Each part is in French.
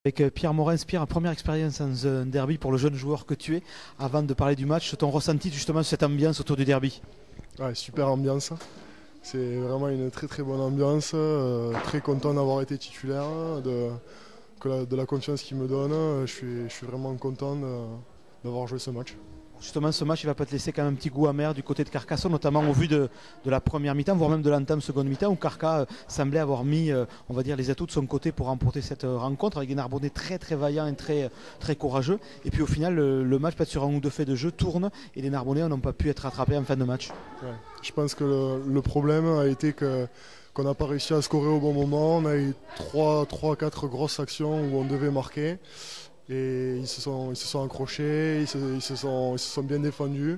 Avec Pierre Morens. Pierre, première expérience dans un derby pour le jeune joueur que tu es. Avant de parler du match, ton ressenti justement sur cette ambiance autour du derby? Ouais, super ambiance. C'est vraiment une très très bonne ambiance. Très content d'avoir été titulaire, de la confiance qu'il me donne. Je suis vraiment content d'avoir joué ce match. Justement, ce match, il va peut-être laisser quand même un petit goût amer du côté de Carcassonne, notamment au vu de la première mi-temps, voire même de l'entame seconde mi-temps, où Carca semblait avoir mis, on va dire, les atouts de son côté pour remporter cette rencontre, avec des Narbonnais très très vaillants et très, très courageux. Et puis au final, le match, peut-être sur un ou deux faits de jeu, tourne, et les Narbonnais n'ont pas pu être rattrapés en fin de match. Ouais. Je pense que le problème a été qu'on n'a pas réussi à scorer au bon moment. On a eu 3-4 grosses actions où on devait marquer. Et ils se sont accrochés, ils se sont bien défendus.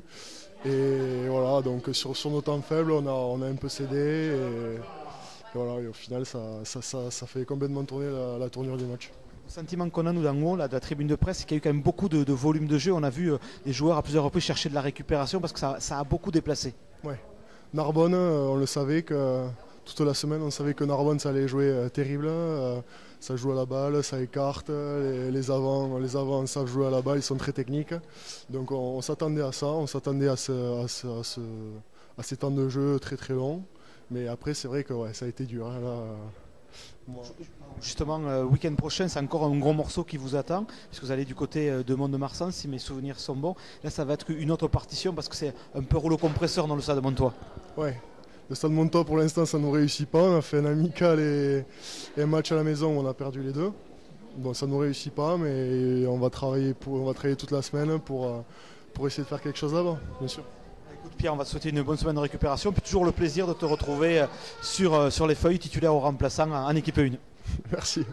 Et voilà, donc sur nos temps faibles, on a un peu cédé. Et voilà, et au final, ça fait complètement tourner la tournure du match. Le sentiment qu'on a nous dans haut, là, de la tribune de presse, c'est qu'il y a eu quand même beaucoup de volume de jeu. On a vu les joueurs à plusieurs reprises chercher de la récupération parce que ça a beaucoup déplacé. Ouais. Narbonne, on le savait que toute la semaine, on savait que Narbonne, ça allait jouer terrible. Ça joue à la balle, ça écarte. Les avants savent jouer à la balle, ils sont très techniques. Donc on s'attendait à ça, on s'attendait à ces temps de jeu très très longs. Mais après, c'est vrai que ouais, ça a été dur. Hein, là, moi... Justement, week-end prochain, c'est encore un gros morceau qui vous attend, puisque vous allez du côté de Mont-de-Marsan, si mes souvenirs sont bons. Là, ça va être une autre partition, parce que c'est un peu rouleau compresseur dans le stade de Montois. Ouais. Le stade Montois, pour l'instant, ça ne nous réussit pas. On a fait un amical et un match à la maison où on a perdu les deux. Bon, ça ne nous réussit pas, mais on va travailler toute la semaine pour essayer de faire quelque chose là-bas, bien sûr. Écoute Pierre, on va te souhaiter une bonne semaine de récupération, puis toujours le plaisir de te retrouver sur les feuilles titulaires ou remplaçants en équipe 1. Merci.